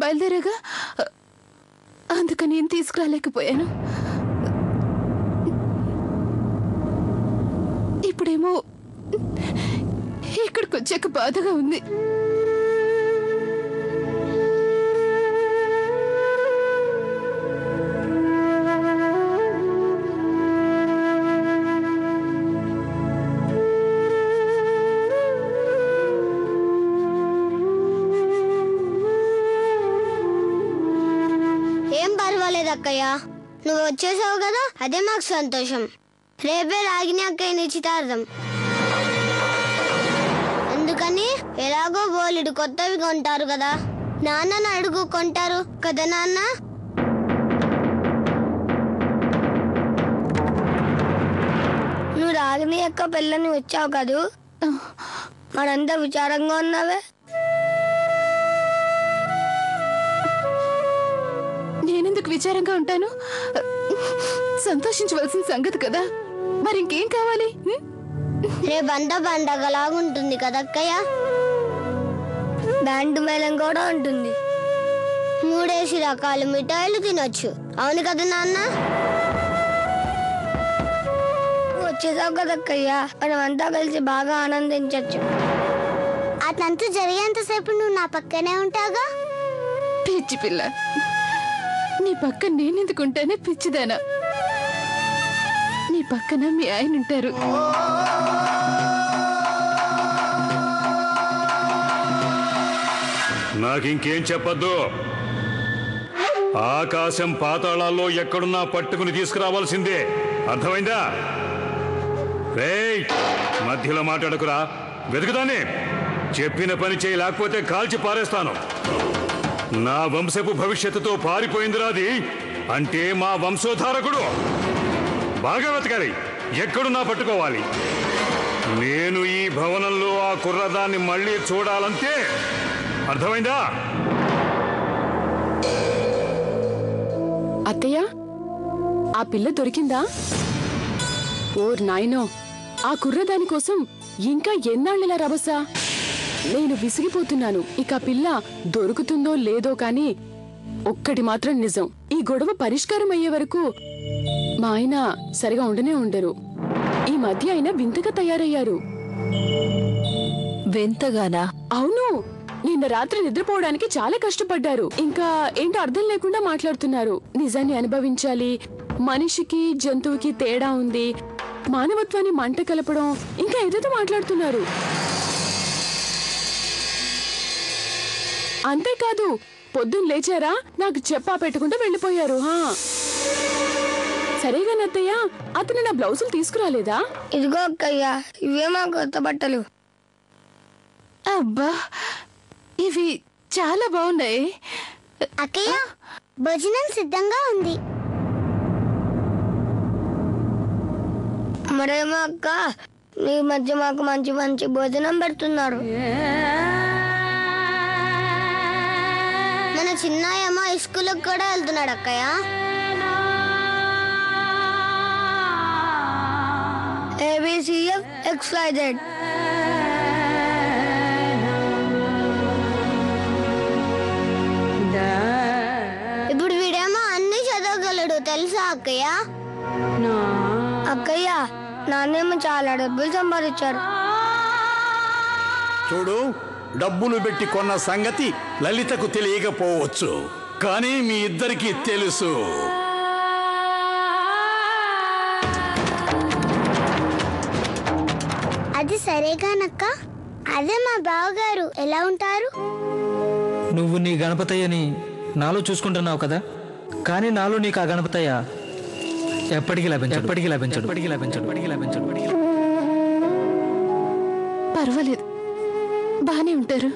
బయలుదేరాగా, అందుకని ఏం తీసుకురాలేకపోయాను. ఇప్పుడేమో ఇక్కడికి వచ్చాక బాధగా ఉంది. ఏం పర్వాలేదు అక్కయ్య, నువ్వు వచ్చేసావు కదా, అదే మాకు సంతోషం. రేపే రాగిని అక్కయ్య నిశ్చితార్థం. అందుకని ఎలాగో బోలెడు కొత్తవి కొంటారు కదా, నాన్నని అడుగు, కొంటారు కదా నాన్న. నువ్వు రాగిని అక్క పిల్లని వచ్చావు కదూ, మరంతా విచారంగా ఉన్నావే. నేనెందుకు విచారంగా ఉంటాను? సంతోషించవలసిన సంగతి కదా, మరి ఇంకేం కావాలి? రేపంతా పండగలాగుంటుంది కదక్కయ్య. బ్యాండ్ మేళం కూడా ఉంటుంది, 3 రకాల మిఠాయిలు తినొచ్చు. అవును కదా నాన్న? వచ్చేసావు కదక్కయ్య, మనమంతా కలిసి బాగా ఆనందించచ్చు. అదంతా జరిగేంతసేపు నువ్వు నా పక్కనే ఉంటావుగా. పిచ్చి పిల్ల, నీ పక్కన నేనెందుకుంటానే పిచ్చిదానా? నీ పక్కన మీ ఆయన ఉంటారు. నాకింకేం చెప్పద్దు. ఆకాశం పాతాళాల్లో ఎక్కడున్నా పట్టుకుని తీసుకురావాల్సిందే, అర్థమైందా? రేయ్, మధ్యలో మాట్లాడకురా, వెతుకుదాన్ని. చెప్పిన పని చేయి, లేకపోతే కాల్చి పారేస్తాను. నా వంశపు భవిష్యత్తుతో పారిపోయిందిరాది అంటే మా వంశోధారకుడు. బాగా వెతకాలి, ఎక్కడున్నా పట్టుకోవాలి. నేను ఈ భవనంలో ఆ కుర్రదాన్ని మళ్ళీ చూడాలంటే, అర్థమైందా? అత్తయ్య, ఆ పిల్ల దొరికిందా? ఓర్ నాయనో, ఆ కుర్రదాని కోసం ఇంకా ఎన్నాళ్ళిలా రభసా? నేను విసిగిపోతున్నాను. ఇక పిల్ల దొరుకుతుందో లేదో కానీ ఒక్కటి మాత్రం నిజం, ఈ గొడవ పరిష్కారం అయ్యే వరకు మా ఆయన సరిగా ఉండనే ఉండరు. ఈ మధ్య ఆయన వింతగా తయారయ్యారు. వింతగానా? అవును, నిన్న రాత్రి నిద్రపోవడానికి చాలా కష్టపడ్డారు. ఇంకా ఏంటో అర్థం లేకుండా మాట్లాడుతున్నారు. నిజాన్ని అనుభవించాలి, మనిషికి జంతువుకి తేడా ఉంది, మానవత్వాన్ని మంట కలపడం, ఇంకా ఏదేదో మాట్లాడుతున్నారు. అంతేకాదు, పొద్దున్న లేచారా నాకు చెప్పా పెట్టకుండా వెళ్ళిపోయారు. సరేగానత్తయ్య, అతను నా బ్లౌజులు తీసుకురాలేదా? ఇదిగో అక్కయ్య, ఇవే మా కొత్త బట్టలు. అబ్బా, ఇవి చాలా బాగున్నాయి. అక్కయ్య, భోజనం సిద్ధంగా ఉంది. మరేమో అక్క, ఈ మధ్య మాకు మంచి మంచి భోజనం పెడుతున్నారు. మన చిన్నాయమ్మ స్కూల్కి కూడా వెళ్తున్నాడు అక్కయ్య. ABCF XYZ. ఇప్పుడు వీడేమో అన్ని చదవగలడు తెలుసా అక్కయ్య? అక్కయ్య, నాన్నేమో చాలా డబ్బులు సంపాదించారు. చూడు, డబ్బులు పెట్టి కొన్న సంగతి లలితకు తెలియకపోవచ్చు, కానీ మీ ఇద్దరికీ తెలుసు. అది సరేగానక్క, అదే మా బావగారు ఎలా ఉంటారు? నువ్వు నీ గణపతయ్యని నాలో చూసుకుంటున్నావు కదా, కానీ నాలో నీకు ఆ గణపతయ్య ఎప్పటికీ లభించడు. పర్వాలేదు, బానే ఉంటారు.